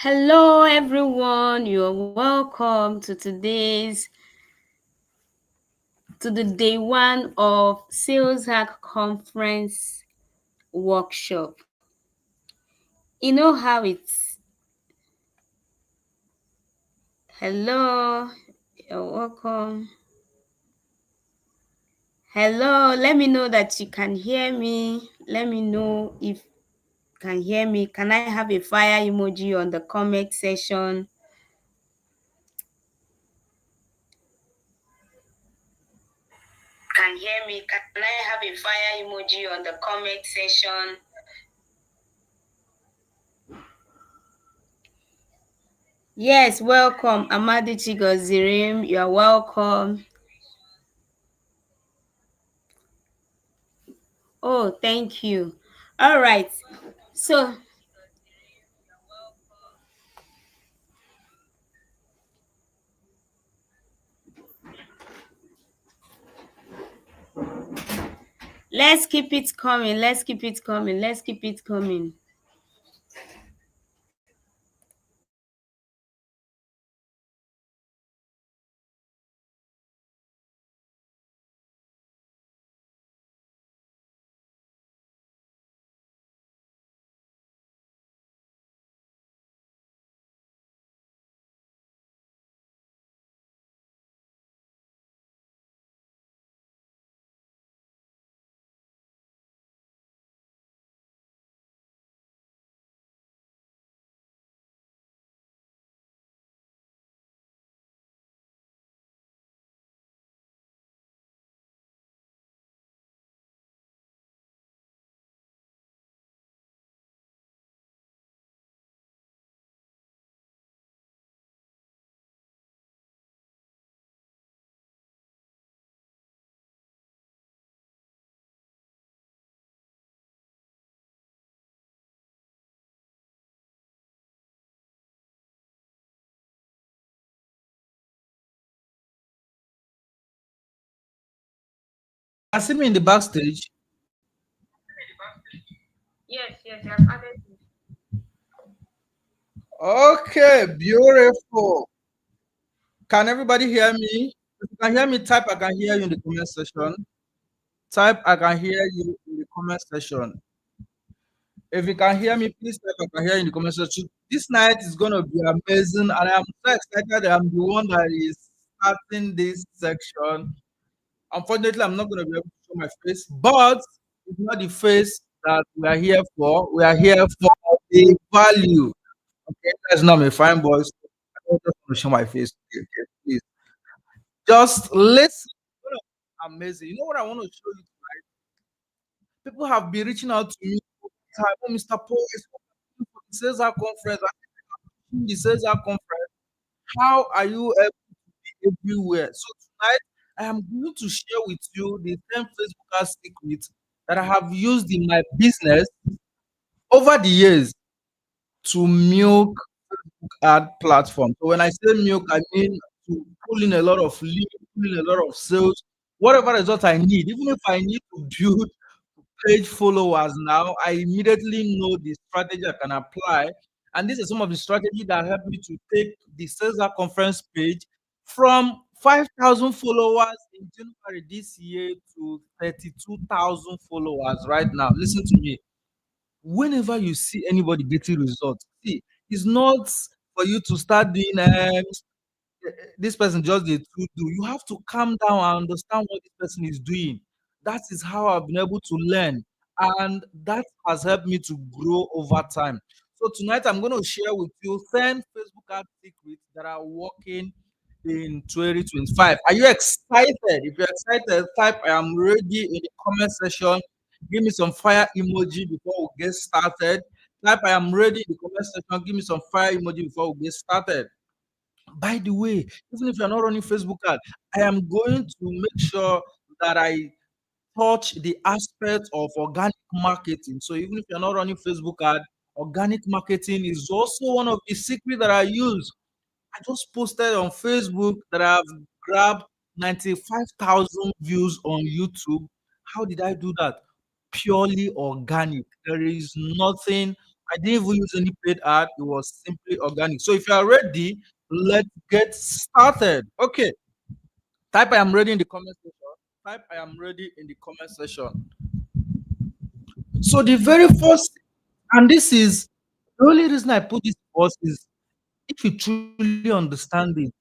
Hello, everyone. You're welcome to the day one of Sales Hack Conference workshop. You know how it's. Hello, you're welcome. Hello, let me know that you can hear me. Let me know if you can hear me. Can I have a fire emoji on the comment section? Can hear me? Can I have a fire emoji on the comment section? Yes, welcome, Amadi Chigozirim. You are welcome. Oh, thank you. All right. So, let's keep it coming. Let's keep it coming. Let's keep it coming. I see me in the backstage. Yes, yes, I've added. Okay, beautiful. Can everybody hear me? If you can hear me, type I can hear you in the comment section. Type I can hear you in the comment section. If you can hear me, please type I can hear you in the comment section. This night is going to be amazing, and I'm so excited that I'm the one that is starting this section. Unfortunately, I'm not going to be able to show my face, but it's not the face that we are here for. We are here for the value. Okay, that's not my fine boys. I don't just want to show my face. Okay, okay, please. Just listen. What amazing. You know what I want to show you? People have been reaching out to me all the time. Oh, Mr. Paul, I saw you for the Caesar conference. I think the Caesar conference. How are you able to be everywhere? So tonight, I am going to share with you the 10 Facebook ad secrets that I have used in my business over the years to milk ad platform. So when I say milk, I mean to pull in a lot of leads, pull in a lot of sales, whatever result I need. Even if I need to build page followers now, I immediately know the strategy I can apply. And this is some of the strategy that helped me to take the Caesar conference page from 5,000 followers in January this year to 32,000 followers right now. Listen to me. Whenever you see anybody getting results, see, it's not for you to start doing this person just did to do. You have to calm down and understand what this person is doing. That is how I've been able to learn, and that has helped me to grow over time. So tonight I'm going to share with you 10 Facebook ad secrets that are working in 2025. Are you excited? If you're excited, type I am ready in the comment section. Give me some fire emoji before we get started. Type I am ready in the comment section. Give me some fire emoji before we get started. By the way, even if you're not running Facebook ad, I am going to make sure that I touch the aspect of organic marketing. So even if you're not running Facebook ad, organic marketing is also one of the secrets that I use. I just posted on Facebook that I've grabbed 95,000 views on YouTube. How did I do that? Purely organic. There is nothing I didn't even use any paid ad. It was simply organic. So if you are ready, let's get started. Okay. Type I am ready in the comment section. Type I am ready in the comment section. So the very first, and this is the only reason I put this first is if you truly understand it,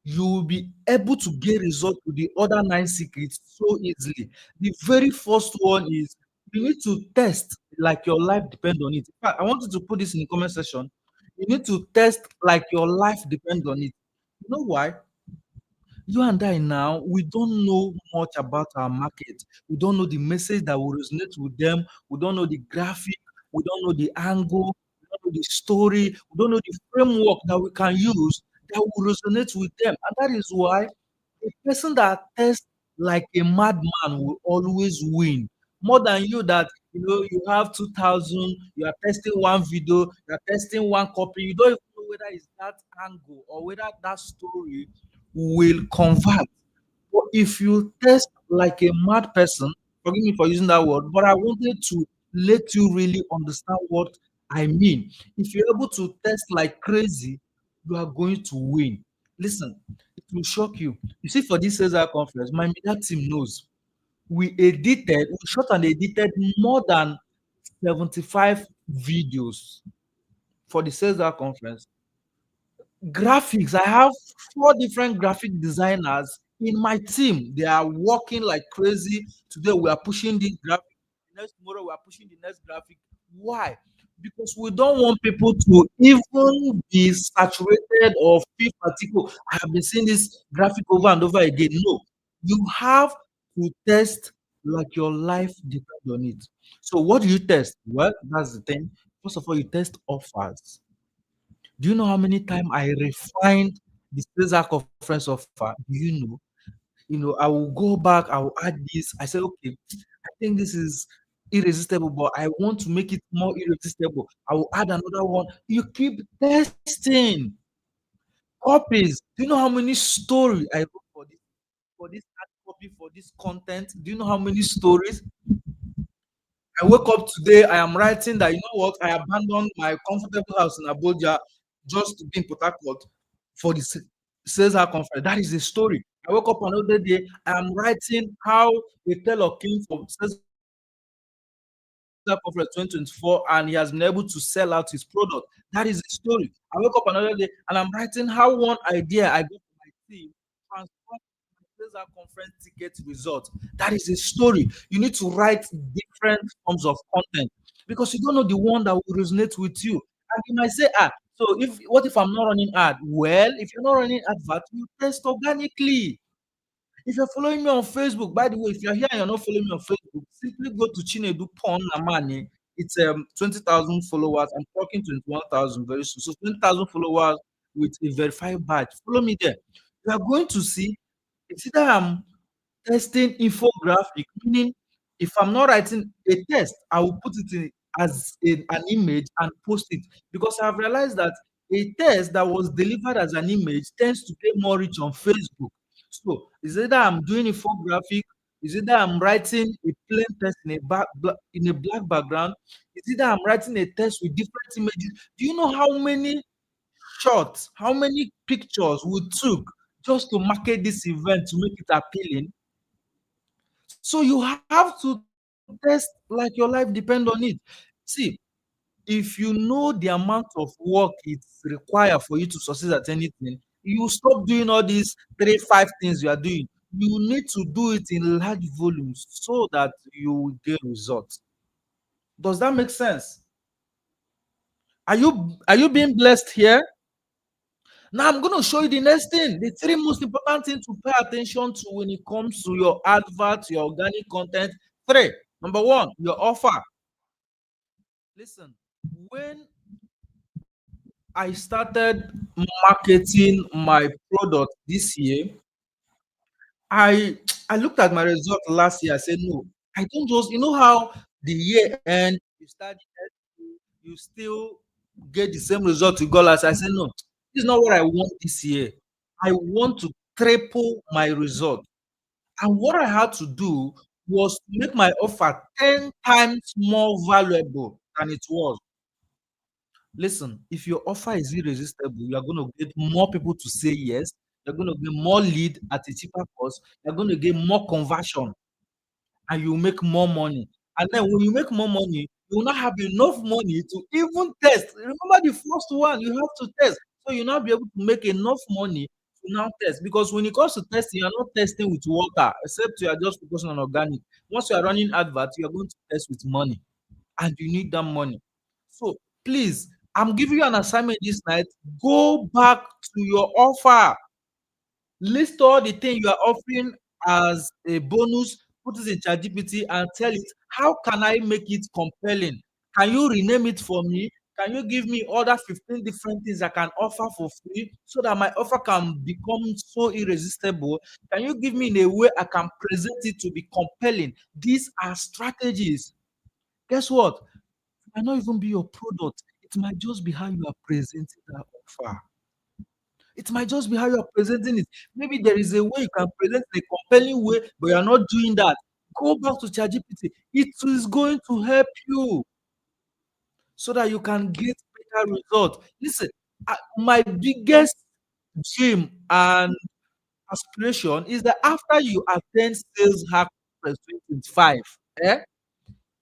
you will be able to get results with the other nine secrets so easily. The very first one is you need to test like your life depends on it. In fact, I want you to put this in the comment section. You need to test like your life depends on it. You know why? You and I now, we don't know much about our market. We don't know the message that will resonate with them. We don't know the graphic. We don't know the angle. We don't know the story. We don't know the framework that we can use that will resonate with them. And that is why a person that tests like a madman will always win. More than you that you have 2,000, you are testing one video, you are testing one copy, you don't even know whether it's that angle or whether that story will convert. But if you test like a mad person, forgive me for using that word, but I wanted to let you really understand what I mean. If you're able to test like crazy, you are going to win. Listen, it will shock you. You see, for this Caesar conference, my media team knows we shot and edited more than 75 videos for the Caesar conference. Graphics, I have 4 different graphic designers in my team. They are working like crazy. Today we are pushing this graphic, next tomorrow we are pushing the next graphic. Why? Because we don't want people to even be saturated or feel particular. I have been seeing this graphic over and over again. No, you have to test like your life depends on it. So what do you test? Well, that's the thing. First of all, you test offers. Do you know how many times I refined the Caesar conference offer? Do you know? I will go back, I will add this. I said, okay, I think this is irresistible, but I want to make it more irresistible. I will add another one. You keep testing copies. Do you know how many stories I wrote for this ad copy for this content? Do you know how many stories? I woke up today, I am writing that, you know what, I abandoned my comfortable house in Abuja just to be in Port Harcourt for the Caesar conference. That is the story. I woke up another day, I am writing how a tailor came from Caesar conference 2024 and he has been able to sell out his product. That is the story. I wake up another day and I'm writing how one idea I got from my team transformed my Caesar conference ticket result. That is a story. You need to write different forms of content because you don't know the one that will resonate with you. And you might say, so what if I'm not running ad? Well, if you're not running advert, you test organically. If you're following me on Facebook, by the way, if you're here and you're not following me on Facebook, simply go to Chinedu Pon Namani. It's 20,000 followers. I'm talking 21,000 very soon. So 20,000 followers with a verified badge. Follow me there. You are going to see it's either I'm testing infographic, meaning if I'm not writing a test, I will put it in as an image and post it because I've realized that a test that was delivered as an image tends to get more reach on Facebook. So is either I'm doing infographic, is either I'm writing a plain text in a black background, is either I'm writing a text with different images. Do you know how many shots, how many pictures we took just to market this event to make it appealing? So you have to test like your life depend on it. See, if you know the amount of work it's required for you to succeed at anything, you stop doing all these 3, 5 things you are doing. You need to do it in large volumes so that you will get results. Does that make sense? Are you being blessed here? Now I'm going to show you the next thing. The 3 most important things to pay attention to when it comes to your advert, your organic content. 3. Number 1, your offer. Listen, when I started marketing my product this year, I I looked at my result last year. I said, no, I don't just how the year end, you start the next year, you still get the same result you got last year. I said, no, this is not what I want this year. I want to triple my result. And what I had to do was to make my offer 10 times more valuable than it was. Listen, if your offer is irresistible, you are going to get more people to say yes. You're going to get more lead at a cheaper cost. You're going to get more conversion and you make more money. And then when you make more money, you will not have enough money to even test. Remember the first one, you have to test. So you'll not be able to make enough money to now test. Because when it comes to testing, you're not testing with water, except you are just focusing on organic. Once you are running adverts, you are going to test with money and you need that money. So please, I'm giving you an assignment this night. Go back to your offer. List all the thing you are offering as a bonus, put it in ChatGPT and tell it, how can I make it compelling? Can you rename it for me? Can you give me other 15 different things I can offer for free so that my offer can become so irresistible? Can you give me in a way I can present it to be compelling? These are strategies. Guess what? It might not even be your product. It might just be how you are presenting that offer. It might just be how you're presenting it. Maybe there is a way you can present in a compelling way, but you're not doing that. Go back to ChatGPT. It is going to help you so that you can get better results. Listen, my biggest dream and aspiration is that after you attend Sales Hack Conference 2025, eh,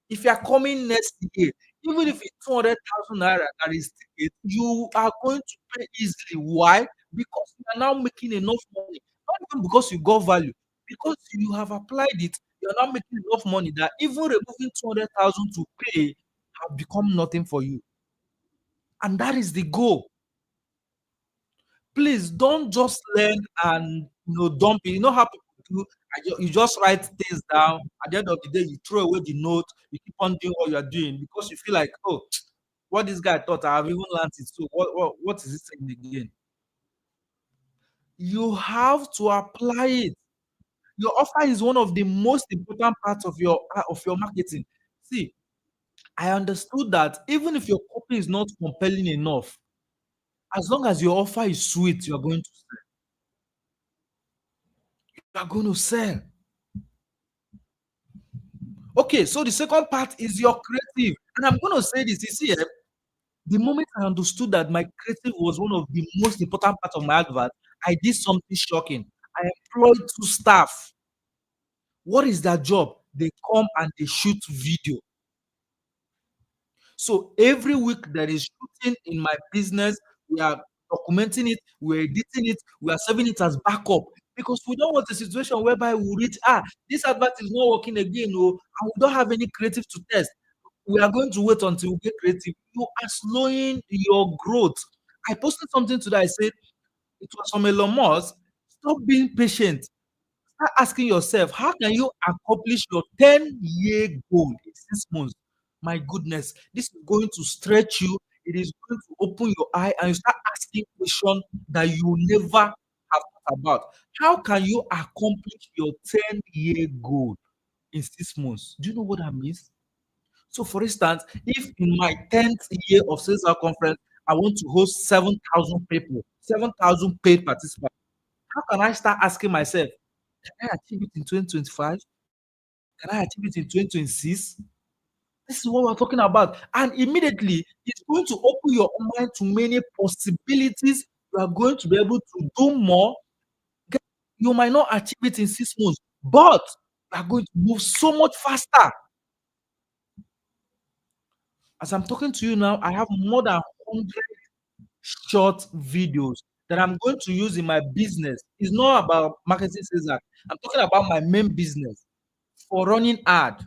if you are coming next year, even if it's 200,000 naira that is ticket, you are going to pay easily. Why? Because you are now making enough money. Not even because you got value, because you have applied it, you are now making enough money that even removing 200,000 to pay have become nothing for you. And that is the goal. Please don't just learn and dump it. You know how people do. You just write things down. At the end of the day, you throw away the note. You keep on doing what you are doing because you feel like, oh, what this guy thought, I have even learned it. So what is it saying again? You have to apply it. Your offer is one of the most important parts of your marketing. See, I understood that even if your copy is not compelling enough, as long as your offer is sweet, you are going to sell. You are going to sell. Okay, so the second part is your creative. And I'm going to say this, you see, the moment I understood that my creative was one of the most important parts of my advert, I did something shocking. I employed two staff. What is their job? They come and they shoot video. So every week there is shooting in my business. We are documenting it, we're editing it, we are saving it as backup because we don't want a situation whereby we reach, this advert is not working again, oh, and we don't have any creative to test. We are going to wait until we get creative. You are slowing your growth. I posted something today. I said it was from Elon Musk. Stop being patient. Start asking yourself, how can you accomplish your 10-year goal in 6 months? My goodness, this is going to stretch you. It is going to open your eye and you start asking questions that you never have thought about. How can you accomplish your 10-year goal in 6 months? Do you know what that means? So, for instance, if in my 10th year of sales conference, I want to host 7,000 people, 7,000 paid participants, how can I start asking myself, can I achieve it in 2025? Can I achieve it in 2026? This is what we're talking about. And immediately, it's going to open your mind to many possibilities. You are going to be able to do more. You might not achieve it in 6 months, but you are going to move so much faster. As I'm talking to you now, I have more than 100 short videos that I'm going to use in my business. It's not about marketing sales act. I'm talking about my main business for running ad.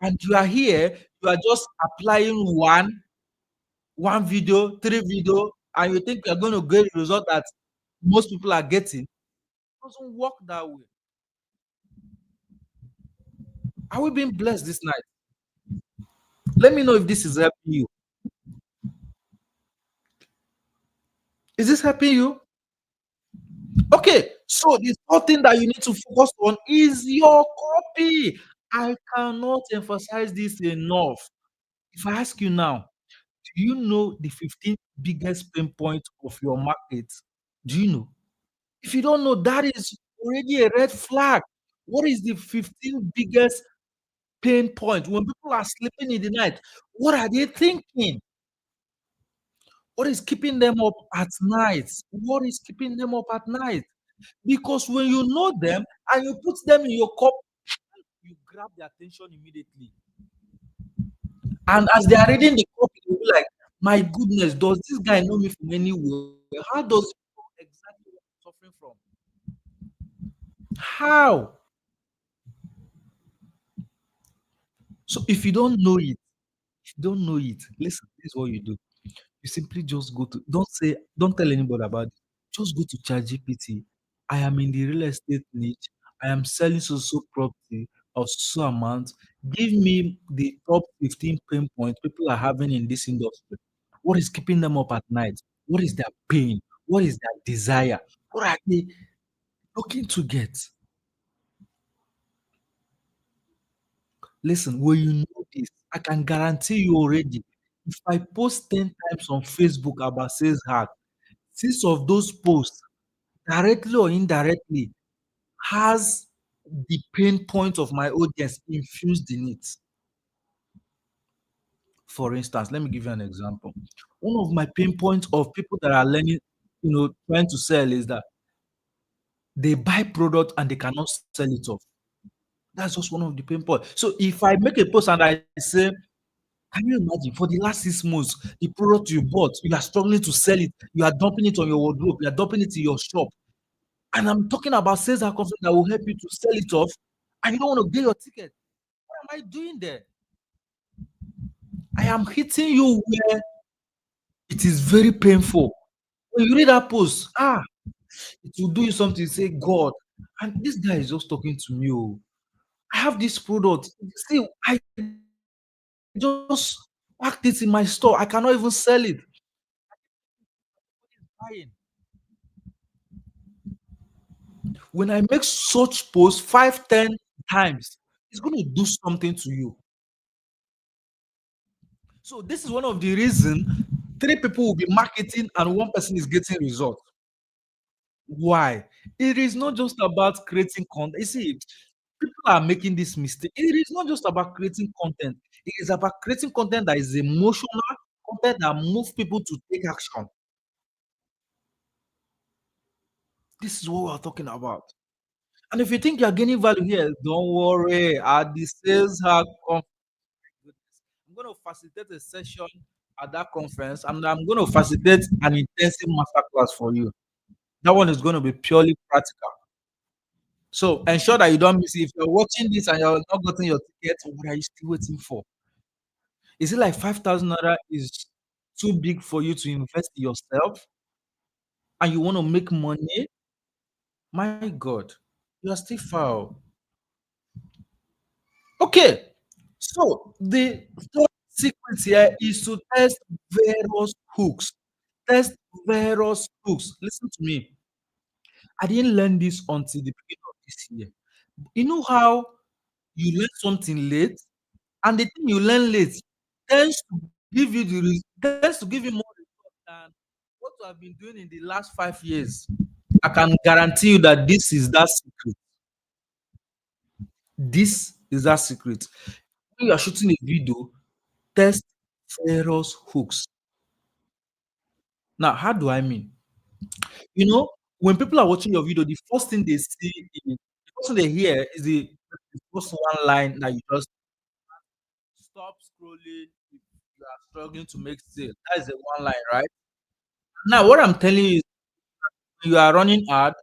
And you are here, you are just applying one video, three video, and you think you're going to get the result that most people are getting. It doesn't work that way. Are we being blessed this night? Let me know if this is helping you. Is this helping you? Okay, so the third thing that you need to focus on is your copy. I cannot emphasize this enough. If I ask you now, do you know the 15 biggest pain points of your market? Do you know? If you don't know, that is already a red flag. What is the 15 biggest pain point? When people are sleeping in the night, what are they thinking? What is keeping them up at night? What is keeping them up at night? Because when you know them and you put them in your cup, you grab their attention immediately. And as they are reading the copy, they'll be like, my goodness, does this guy know me from anywhere? How does he know exactly what I'm suffering from? How? So if you don't know it, if you don't know it, listen, this is what you do. You simply just go to, don't tell anybody about it. Just go to ChatGPT. I am in the real estate niche. I am selling so property of so amount. Give me the top 15 pain points people are having in this industry. What is keeping them up at night? What is their pain? What is their desire? What are they looking to get? Listen, when you know this, I can guarantee you already. If I post 10 times on Facebook about sales hack, six of those posts, directly or indirectly, has the pain point of my audience infused in it. For instance, let me give you an example. One of my pain points of people that are learning, trying to sell is that they buy product and they cannot sell it off. That's just one of the pain points. So if I make a post and I say, can you imagine for the last 6 months, the product you bought, you are struggling to sell it, you are dumping it on your wardrobe, you are dumping it in your shop, and I'm talking about sales and content that will help you to sell it off, and you don't want to get your ticket. What am I doing there? I am hitting you where it is very painful. When you read that post, it will do you something. Say, God, and this guy is just talking to me. Oh, I have this product. See, I just packed it in my store. I cannot even sell it. Buying. When I make such posts 5, 10 times, it's going to do something to you. So this is one of the reasons 3 people will be marketing and 1 person is getting results. Why? It is not just about creating content. You see, people are making this mistake. It is not just about creating content. It is about creating content that is emotional, content that moves people to take action. This is what we are talking about. And if you think you are gaining value here, don't worry. At the sales hack conference, I'm going to facilitate a session at that conference, and I'm going to facilitate an intensive masterclass for you. That one is going to be purely practical. So ensure that you don't miss it. If you're watching this and you're not getting your ticket, what are you still waiting for? Is it like 5,000 naira is too big for you to invest in yourself and you want to make money? My God, you are still far. Okay, so the third sequence here is to test various hooks. Test various hooks. Listen to me. I didn't learn this until the beginning of this year. You know how you learn something late, and the thing you learn late tends to tends to give you more result than what you have been doing in the last 5 years. I can guarantee you that this is that secret. This is that secret. When you are shooting a video, test various hooks. Now, how do I mean? You know, when people are watching your video, the first thing they see is the first thing they hear is the first one line that you just stop scrolling if you are struggling to make sale. That is the one line, right? Now, what I'm telling you is you are running ad,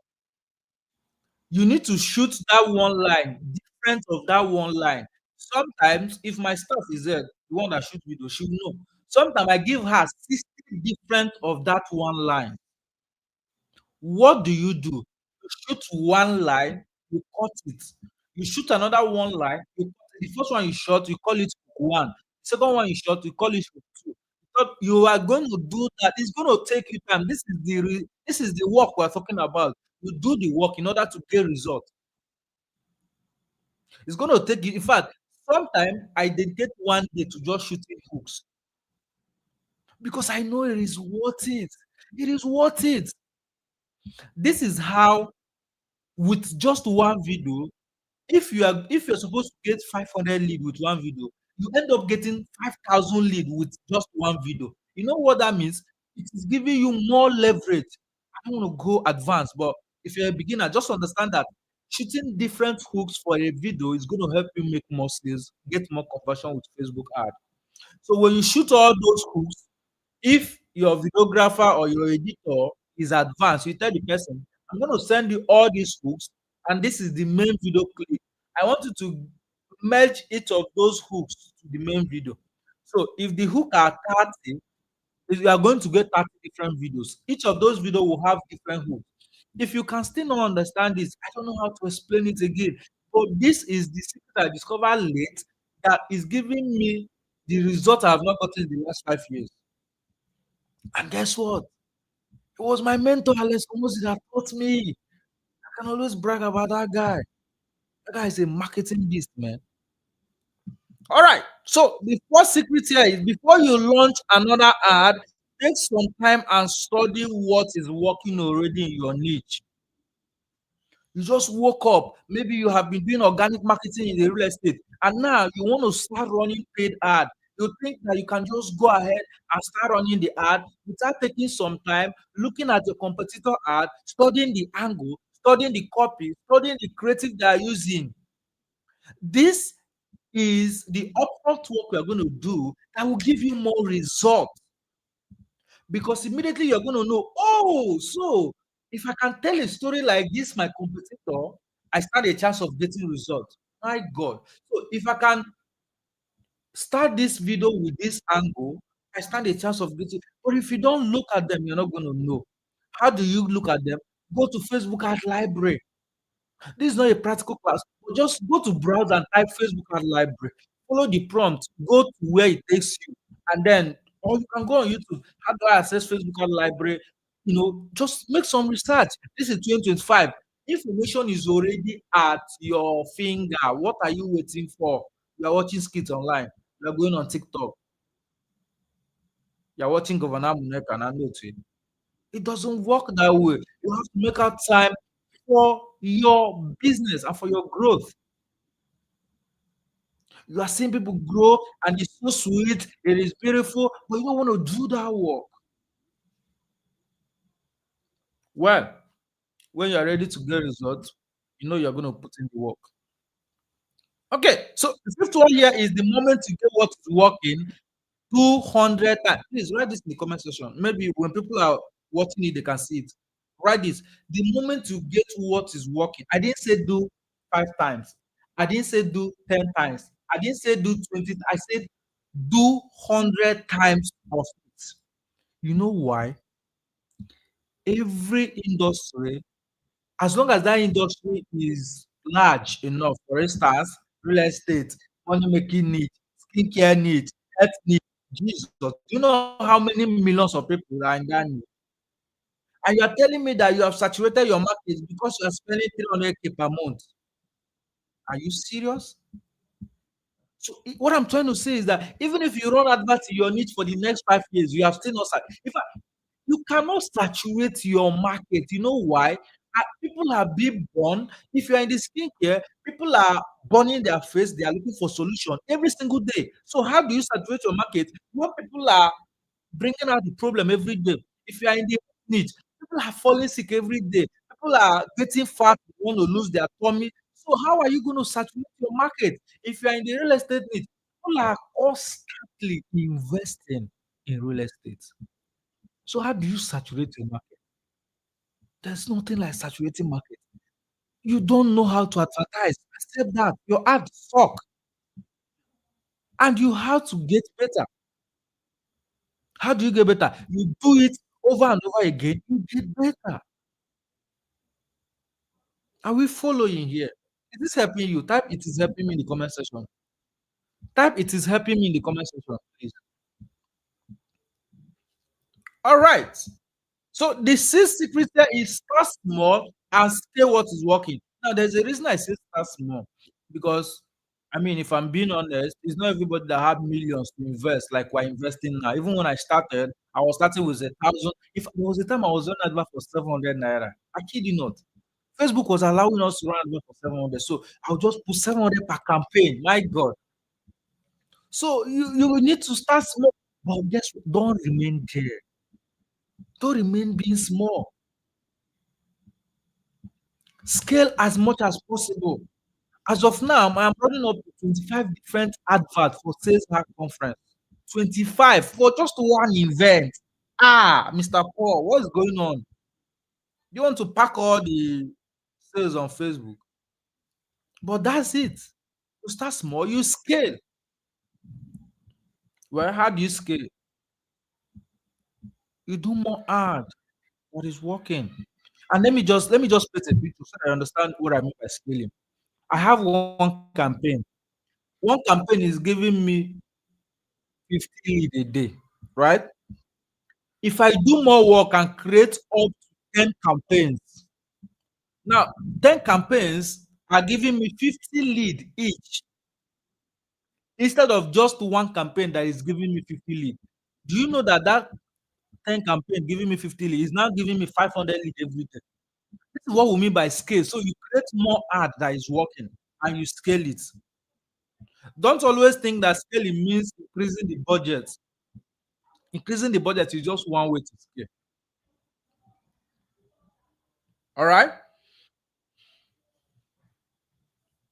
you need to shoot that one line different of that one line. Sometimes, if my staff is there, the one that shoot video, she will know. Sometimes I give her 60 different of that one line. What do? You shoot one line, you cut it. You shoot another one line, you cut it. The first one you shot, you call it hook one. The second one you shot, you call it hook two. But you are going to do that. It's going to take you time. This is the work we're talking about. You do the work in order to get results. It's going to take you. In fact, sometimes I dedicate one day to just shooting hooks because I know it is worth it. It is worth it. This is how, with just one video, if you're supposed to get 500 lead with one video, you end up getting 5,000 lead with just one video. You know what that means? it is giving you more leverage. I don't want to go advanced, but if you're a beginner, just understand that shooting different hooks for a video is going to help you make more sales, get more conversion with Facebook ad. So when you shoot all those hooks, if your videographer or your editor is advanced, you tell the person, I'm going to send you all these hooks, and this is the main video clip. I want you to merge each of those hooks to the main video. So if the hook are 30, you are going to get 30 different videos. Each of those videos will have different hooks. If you can still not understand this, I don't know how to explain it again. But this is the secret I discovered late that is giving me the result I have not gotten in the last 5 years. And guess what? It was my mentor, Alex Omosi, that taught me. I can always brag about that guy. That guy is a marketing beast, man. All right. So the first secret here is before you launch another ad, take some time and study what is working already in your niche. You just woke up. Maybe you have been doing organic marketing in the real estate, and now you want to start running paid ad. You think that you can just go ahead and start running the ad without taking some time, looking at your competitor ad, studying the angle, studying the copy, studying the creative they are using. This is the upfront work we are going to do that will give you more results, because immediately you're going to know, oh, so if I can tell a story like this, my competitor, I stand a chance of getting results. My God. So if I can start this video with this angle, I stand a chance of getting. But if you don't look at them, you're not going to know. How do you look at them? Go to Facebook Ad Library. This is not a practical class. Just go to browse and type Facebook Ad Library. Follow the prompt. Go to where it takes you, and then, or you can go on YouTube. How do I access Facebook Ad Library? Just make some research. This is 2025. Information is already at your finger. What are you waiting for? You are watching skits online. You are going on TikTok. You are watching Governor Muneka and Anote. It doesn't work that way. You have to make out time for your business and for your growth. You are seeing people grow and it's so sweet, it is beautiful, but you don't want to do that work. Well, when you are ready to get results, you know you're going to put in the work. Okay, so the fifth one here is the moment you get what is working 200 times. Please write this in the comment section. Maybe when people are watching it, they can see it. Write this. The moment you get what is working, I didn't say do 5 times. I didn't say do 10 times. I didn't say do 20. I said do 100 times of it. You know why? Every industry, as long as that industry is large enough, for instance, real estate, money making need, skincare need, health need, Jesus, do you know how many millions of people are in that need? And you are telling me that you have saturated your market because you are spending 300K per month. Are you serious? So what I'm trying to say is that even if you run adverts in your niche for the next 5 years, you have still not. If you cannot saturate your market. You know why? People are being born. If you are in the skincare, people are burning their face. They are looking for solution every single day. So how do you saturate your market when people are bringing out the problem every day? If you are in the niche, people are falling sick every day. People are getting fat, they want to lose their tummy. So how are you going to saturate your market? If you are in the real estate niche, people are constantly investing in real estate. So how do you saturate your market? There's nothing like saturating market. You don't know how to advertise. Accept that. Your ads suck. And you have to get better. How do you get better? You do it over and over again, you get better. Are we following here? Is this helping you? Type it is helping me in the comment section. Type it is helping me in the comment section, please. All right. So the sixth secret there is start small and scale what is working. Now, there's a reason I say start small, because I mean, if I'm being honest, it's not everybody that have millions to invest like we're investing now. Even when I started, I was starting with 1,000. If there was a time I was on advert for 700 naira, I kid you not. Facebook was allowing us to run advert for 700, so I'll just put 700 per campaign. My God. So you will need to start small, but guess what? Don't remain there. Don't remain being small. Scale as much as possible. As of now, I'm running up to 25 different adverts for Sales Hack Conference. 25 for just one event. Ah, Mr. Paul, what's going on? You want to pack all the sales on Facebook? But that's it. You start small, you scale. Well, how do you scale? You do more ad. What is working? And let me just paint a picture so that I understand what I mean by scaling. I have one campaign. One campaign is giving me 50 lead a day, right? If I do more work and create up to 10 campaigns, now 10 campaigns are giving me 50 lead each instead of just one campaign that is giving me 50 lead. Do you know that that 10 campaign giving me 50 lead is now giving me 500 lead every day? This is what we mean by scale. So you create more ad that is working and you scale it. Don't always think that scaling means increasing the budget. Increasing the budget is just one way to scale. All right.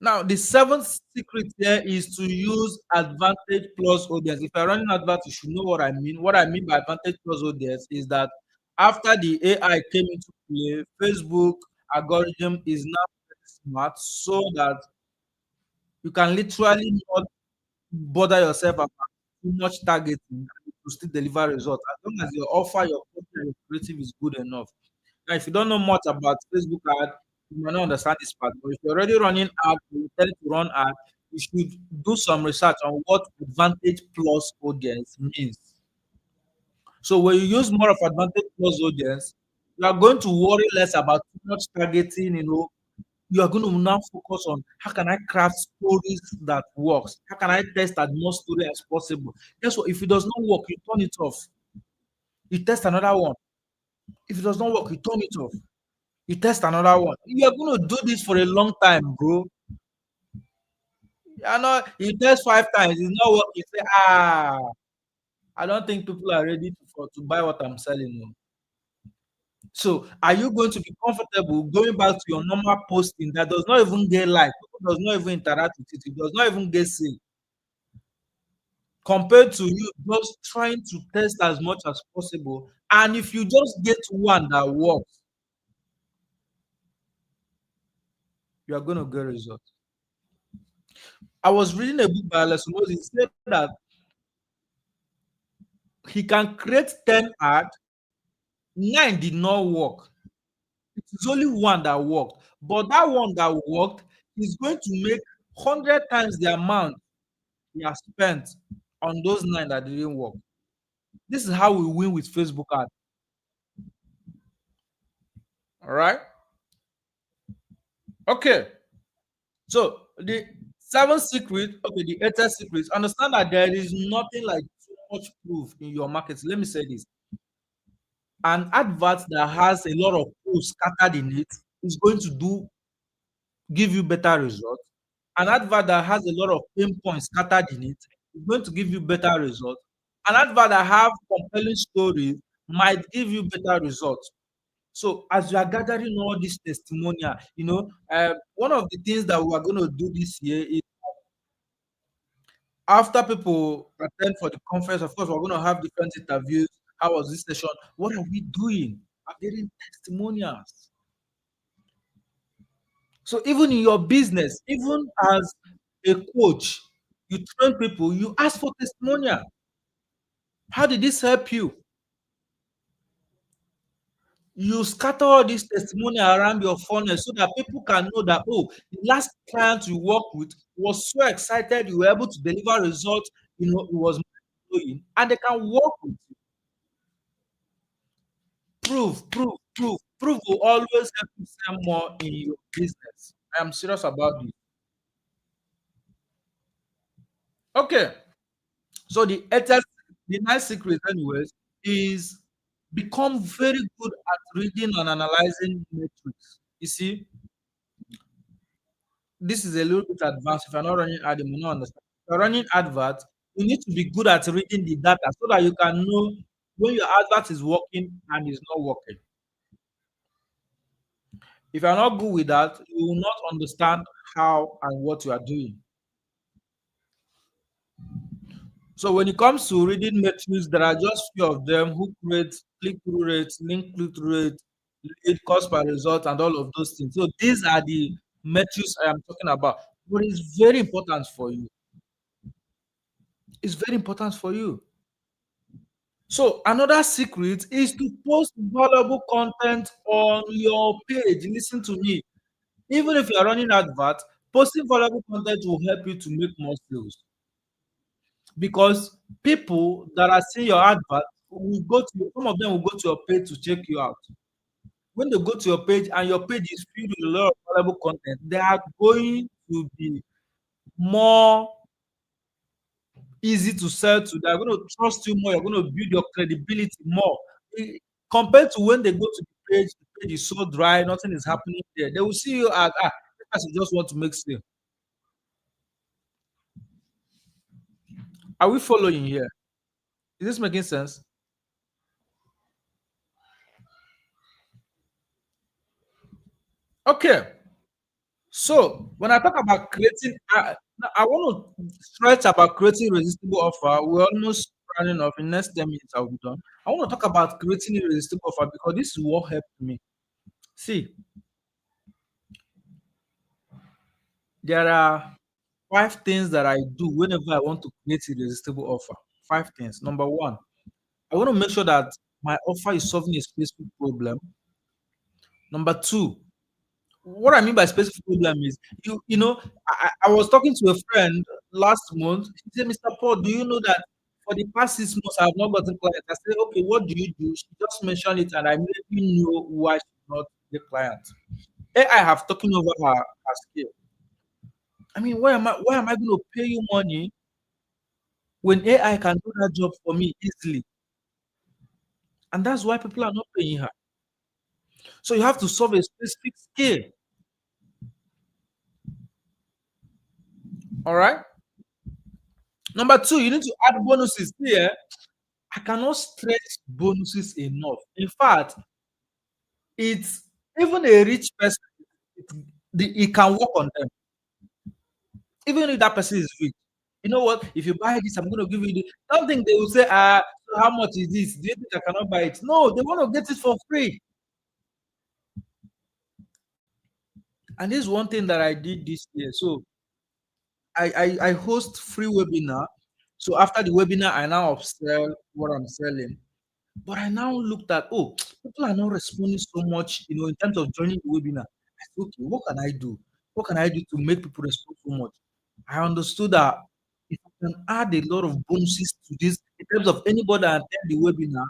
Now, the seventh secret here is to use Advantage Plus audience. If you're running advert, you should know what I mean. What I mean by Advantage Plus audience is that after the AI came into play, Facebook algorithm is now very smart so that you can literally not bother yourself about too much targeting to still deliver results. As long as your offer, your content, your creative is good enough. Now, if you don't know much about Facebook ad, you might not understand this part. But if you're already running ad, you tell it to run ad, you should do some research on what Advantage Plus audience means. So when you use more of Advantage Plus audience, you are going to worry less about too much targeting. You are going to now focus on how can I craft stories that works? How can I test as much story as possible? Guess what? If it does not work, you turn it off. You test another one. If it does not work, you turn it off. You test another one. You are going to do this for a long time, bro. You know, you test 5 times, it's not working. You say, I don't think people are ready to buy what I'm selling. Oh." So, are you going to be comfortable going back to your normal posting that does not even get like, people does not even interact with it, it does not even get seen, compared to you just trying to test as much as possible? And if you just get one that works, you are going to get results. I was reading a book by Alex Moses. He said that he can create 10 ads, 9 did not work. It is only one that worked. But that one that worked is going to make 100 times the amount he has spent on those 9 that didn't work. This is how we win with Facebook ads. All right. Okay. So the seventh secret, okay, the eighth secret, understand that there is nothing like too much proof in your market. Let me say this. An advert that has a lot of posts scattered in it is going to give you better results. An advert that has a lot of pain points scattered in it is going to give you better results. An advert that have compelling stories might give you better results. So as you are gathering all this testimonial, one of the things that we are going to do this year is after people attend for the conference, of course, we're going to have different interviews. How was this session? What are we doing? I'm getting testimonials. So even in your business, even as a coach, you train people, you ask for testimonial. How did this help you? You scatter all this testimonial around your funnel so that people can know that, oh, the last client you worked with was so excited, you were able to deliver results, it was mind-blowing, and they can work with you. Proof will always help you sell more in your business. I am serious about this. Okay. So the ninth secret, anyways, is become very good at reading and analyzing metrics. You see, this is a little bit advanced. If you're not running ad, you may not understand. If you're running advert, you need to be good at reading the data so that you can know when your advert is working and is not working. If you are not good with that, you will not understand how and what you are doing. So when it comes to reading metrics, there are just few of them: who create, click-through rate, link click-through rate, lead cost per result, and all of those things. So these are the metrics I am talking about. But it's very important for you. It's very important for you. So another secret is to post valuable content on your page. Listen to me. Even if you are running advert, posting valuable content will help you to make more sales, because people that are seeing your advert will go to, some of them will go to your page to check you out. When they go to your page and your page is filled with a lot of valuable content, they are going to be more easy to sell to. They're going to trust you more. You're going to build your credibility more. Compared to when they go to the page is so dry, nothing is happening there. They will see you as, this person just want to make sale. Are we following here? Is this making sense? Okay. So when I talk about creating, I want to stretch about creating irresistible offer. We're almost running off. In next 10 minutes, I'll be done. I want to talk about creating irresistible offer because this is what helped me. See, there are 5 things that I do whenever I want to create irresistible offer. 5 things. Number one, I want to make sure that my offer is solving a specific problem. Number two, what I mean by specific problem is, I was talking to a friend last month. She said, "Mr. Paul, do you know that for the past 6 months I have not gotten clients?" I said, "Okay, what do you do?" She just mentioned it, and I immediately knew why she's not the client. AI have taken over her skill. I mean, why am I going to pay you money when AI can do that job for me easily? And that's why people are not paying her. So you have to solve a specific skill. All right. Number two, you need to add bonuses here. I cannot stress bonuses enough. In fact, it's even a rich person, it, it can work on them. Even if that person is rich. You know what? If you buy this, I'm going to give you the. Don't think they will say, so how much is this? Do you think I cannot buy it? No, they want to get it for free. And this is one thing that I did this year. So I host free webinar. So after the webinar, I now upsell what I'm selling. But I now looked at, people are not responding so much, in terms of joining the webinar. I said, okay, what can I do? What can I do to make people respond so much? I understood that if I can add a lot of bonuses to this, in terms of anybody that attend the webinar,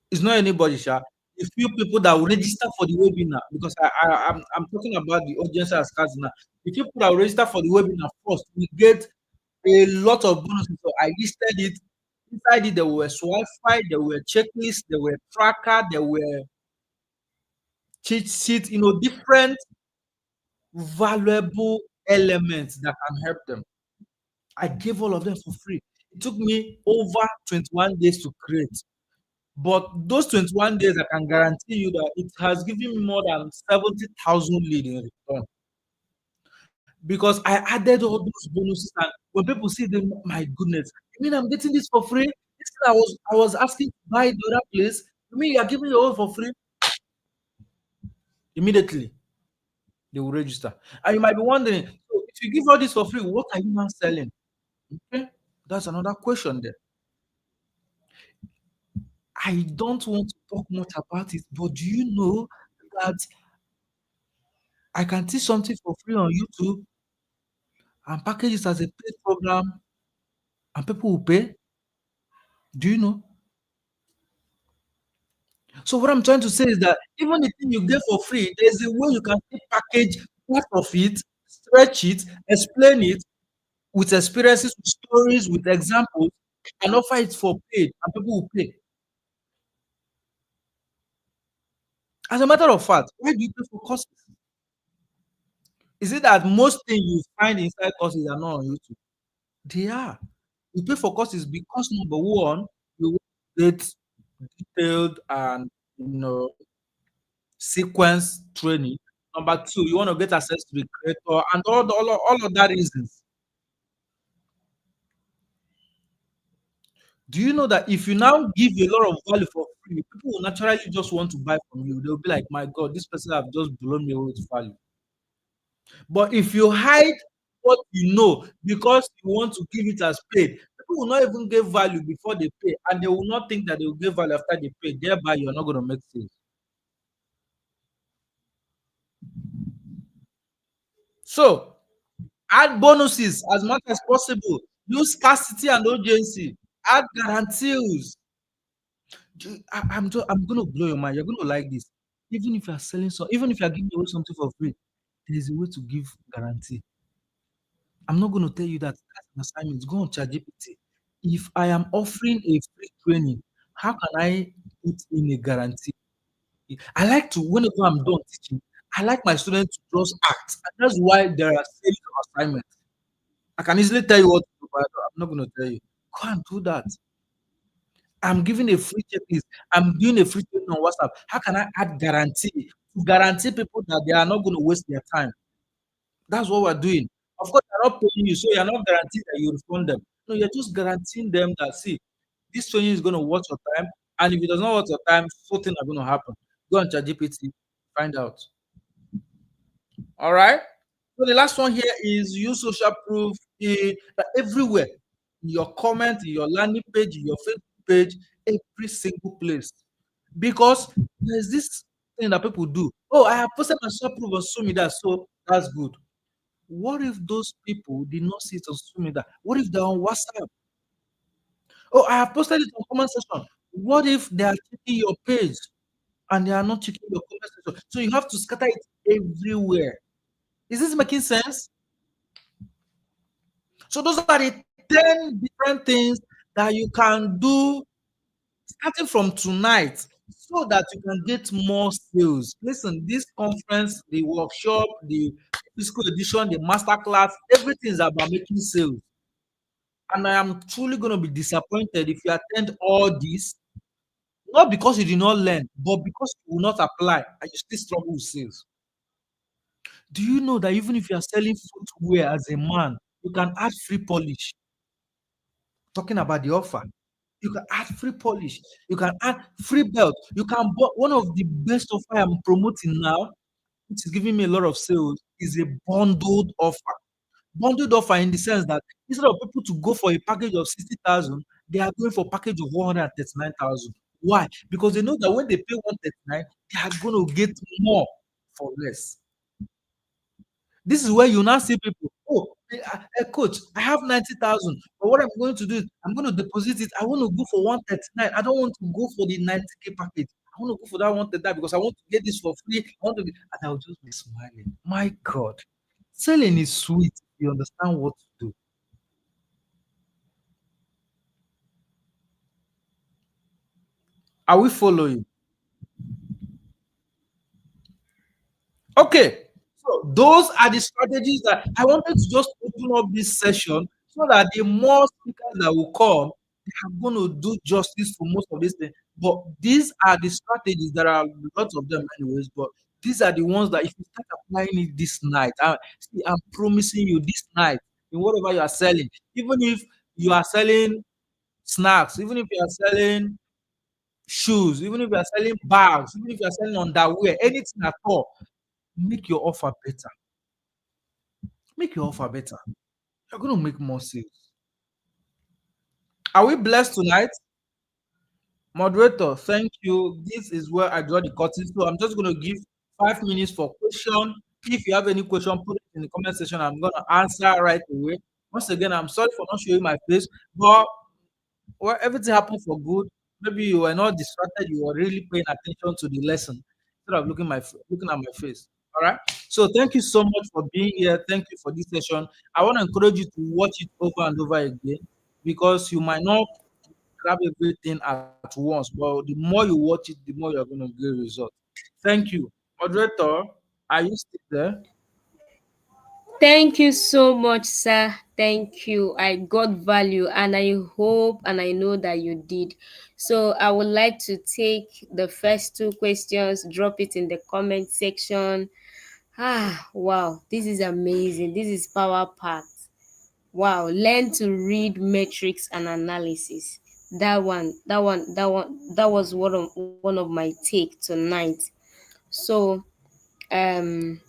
it's not anybody, Sha. A few people that will register for the webinar, because I'm talking about the audience as Kazina. The people that will register for the webinar first, we get a lot of bonuses. So I listed it. Inside it, there were Wi-Fi, there were checklists, there were tracker, there were cheat sheets, different valuable elements that can help them. I gave all of them for free. It took me over 21 days to create. But those 21 days, I can guarantee you that it has given me more than 70,000 lead in return. Because I added all those bonuses, and when people see them, my goodness, you mean I'm getting this for free? This thing I was asking to buy the other place. You mean you're giving your own for free? Immediately they will register. And you might be wondering, so if you give all this for free, what are you now selling? Okay, that's another question there. I don't want to talk much about it, but do you know that I can teach something for free on YouTube and package it as a paid program and people will pay? Do you know? So what I'm trying to say is that even the thing you get for free, there's a way you can package part of it, stretch it, explain it with experiences, with stories, with examples, and offer it for paid, and people will pay. As a matter of fact, why do you pay for courses? Is it that most things you find inside courses are not on YouTube? They are. You pay for courses because number one, you get detailed and sequence training. Number two, you want to get access to the creator and all of that reasons. Do you know that if you now give a lot of value for free, people will naturally just want to buy from you? They'll be like, my God, this person have just blown me away with value. But if you hide what you know because you want to give it as paid, people will not even give value before they pay, and they will not think that they will give value after they pay. Thereby, you're not going to make sales. So, add bonuses as much as possible. Use scarcity and urgency. Add guarantees. I'm going to blow your mind. You're going to like this. Even if you're selling so, even if you're giving away something for free, there is a way to give guarantee. I'm not going to tell you that that's an assignment. Go on ChatGPT. If I am offering a free training, how can I put in a guarantee? I like to, whenever I'm done teaching, I like my students to just act. And that's why there are series of assignments. I can easily tell you what to do, but I'm not going to tell you. Go and do that. I'm giving a free checklist. I'm doing a free training on WhatsApp. How can I add guarantee to guarantee people that they are not going to waste their time? That's what we're doing. Of course, they're not paying you, so you're not guaranteed that you refund them. No, you're just guaranteeing them that, see, this training is going to worth your time, and if it does not worth your time, so things are going to happen. Go on ChatGPT, find out. All right. So the last one here is use social proof everywhere. In your comment, in your landing page, in your Facebook page, every single place. Because there's this thing that people do. Oh, I have posted my social proof on social media, so that's good. What if those people did not see it on social media? What if they're on WhatsApp? Oh, I have posted it on comment section. What if they are checking your page and they are not checking your comment section? So you have to scatter it everywhere. Is this making sense? So those are the 10 different things that you can do starting from tonight so that you can get more sales. Listen, this conference, the workshop, the physical edition, the masterclass, everything is about making sales. And I am truly going to be disappointed if you attend all this, not because you did not learn, but because you will not apply and you still struggle with sales. Do you know that even if you are selling footwear as a man, you can add free polish? Talking about the offer, you can add free polish, you can add free belt, you can buy one of the best offer I'm promoting now, which is giving me a lot of sales, is a bundled offer. Bundled offer in the sense that instead of people to go for a package of 60,000, they are going for a package of 139,000. Why? Because they know that when they pay 139, they are going to get more for less. This is where you now see people, oh, coach, I have 90,000, but what I'm going to do is I'm going to deposit it. I want to go for 139. I don't want to go for the 90K package. I want to go for that 139 because I want to get this for free. I want to get, and I'll just be smiling. My God, selling is sweet. You understand what to do. Are we following? Okay, so those are the strategies that I wanted to just open up this session so that the more speakers that will come, they are going to do justice to most of these things. But these are the strategies. There are lots of them, anyways. But these are the ones that if you start applying it this night, see, I'm promising you this night in whatever you are selling, even if you are selling snacks, even if you are selling shoes, even if you are selling bags, even if you are selling underwear, anything at all, make your offer better. Make your offer better. You're going to make more sales. Are we blessed tonight? Moderator, thank you. This is where I draw the curtain. So I'm just going to give 5 minutes for question. If you have any question, put it in the comment section. I'm going to answer right away. Once again, I'm sorry for not showing my face, but well, everything happened for good. Maybe you were not distracted. You were really paying attention to the lesson instead of looking at my face. All right. So thank you so much for being here. Thank you for this session. I want to encourage you to watch it over and over again because you might not grab everything at once, but the more you watch it, the more you're going to get results. Thank you. Moderator, are you still there? Thank you so much, sir. Thank you. I got value and I hope and I know that you did. So I would like to take the first two questions, drop it in the comment section. Ah, wow. This is amazing. This is power packed. Wow. Learn to read metrics and analysis. That was one of my take tonight. So um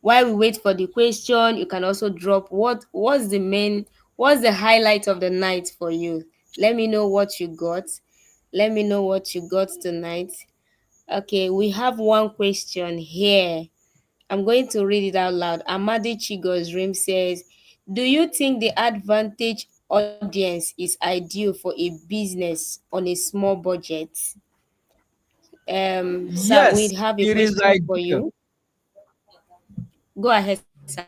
while we wait for the question, you can also drop what's the highlight of the night for you. Let me know what you got. Let me know what you got tonight. Okay, we have one question here. I'm going to read it out loud. Amadi Chigo's Dream says, do you think the advantage audience is ideal for a business on a small budget? Sir, we Yes, have a it is question for ideal. you. Go ahead, sir.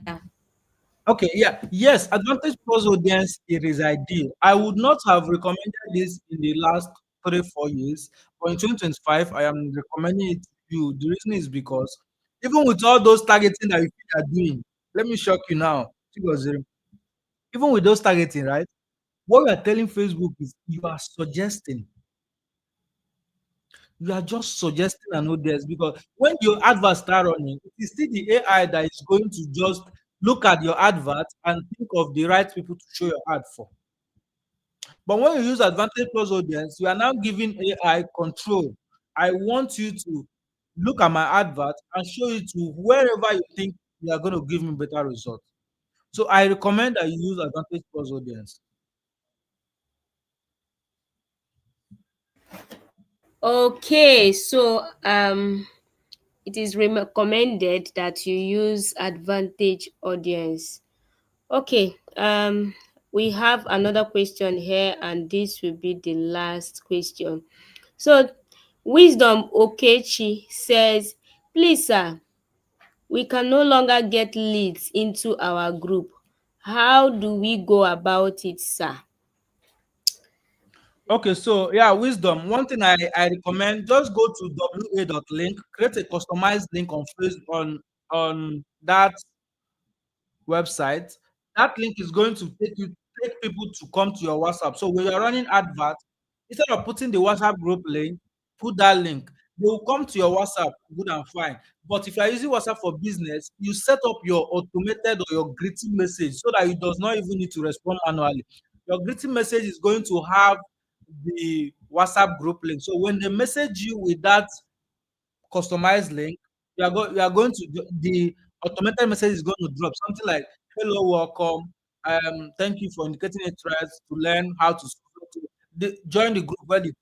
Okay, yeah, yes, Advantage Plus audience, it is ideal. I would not have recommended this in the last 3, 4 years, but in 2025, I am recommending it to you. The reason is because even with all those targeting that you are doing, let me shock you now. Because, even with those targeting, right? What we are telling Facebook is you are just suggesting an audience because when your advert start running, it is still the AI that is going to just look at your advert and think of the right people to show your ad for. But when you use Advantage Plus Audience, you are now giving AI control. I want you to look at my advert and show it to wherever you think you are going to give me better results. So I recommend that you use Advantage Plus Audience. Okay, so it is recommended that you use advantage audience. Okay, we have another question here, and this will be the last question. So, Wisdom Okechi says, please, sir, we can no longer get leads into our group. How do we go about it, sir? Okay, so yeah, wisdom. One thing I recommend, just go to wa.link, create a customized link on Facebook on that website. That link is going to take people to come to your WhatsApp. So when you're running advert, instead of putting the WhatsApp group link, put that link. They will come to your WhatsApp, good and fine. But if you are using WhatsApp for business, you set up your automated or your greeting message so that it does not even need to respond manually. Your greeting message is going to have the WhatsApp group link. So when they message you with that customized link, you are going to the automated message is going to drop something like, "Hello, welcome. Thank you for indicating interest to learn how to join the group where the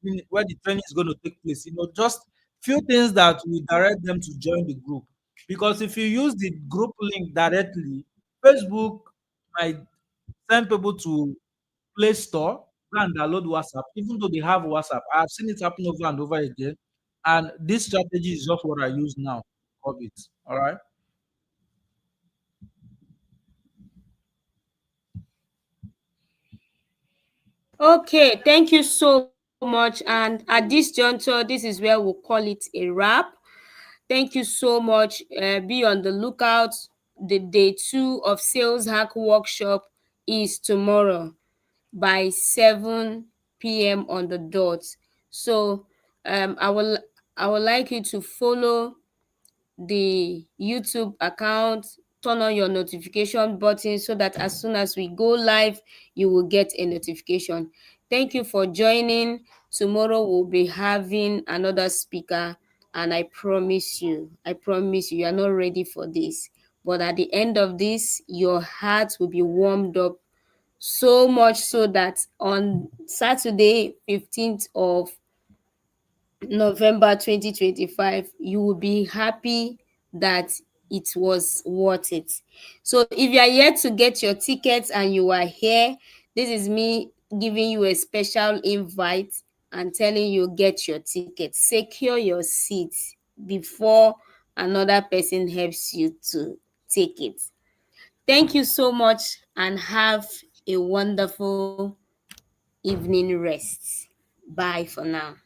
training is going to take place." Just few things that will direct them to join the group. Because if you use the group link directly, Facebook might send people to Play Store, go and download WhatsApp, even though they have WhatsApp. I've seen it happen over and over again. And this strategy is just what I use now of it. All right. Okay, thank you so much. And at this juncture, this is where we'll call it a wrap. Thank you so much. Be on the lookout. The day two of Sales Hack Workshop is tomorrow by 7 p.m. on the dot. So I would like you to follow the YouTube account, turn on your notification button so that as soon as we go live, you will get a notification. Thank you for joining. Tomorrow we'll be having another speaker, and I promise you, you are not ready for this. But at the end of this, your heart will be warmed up so much so that on Saturday, 15th of November 2025, you will be happy that it was worth it. So if you are yet to get your tickets and you are here, this is me giving you a special invite and telling you get your ticket. Secure your seat before another person helps you to take it. Thank you so much and have a wonderful evening rest. Bye for now.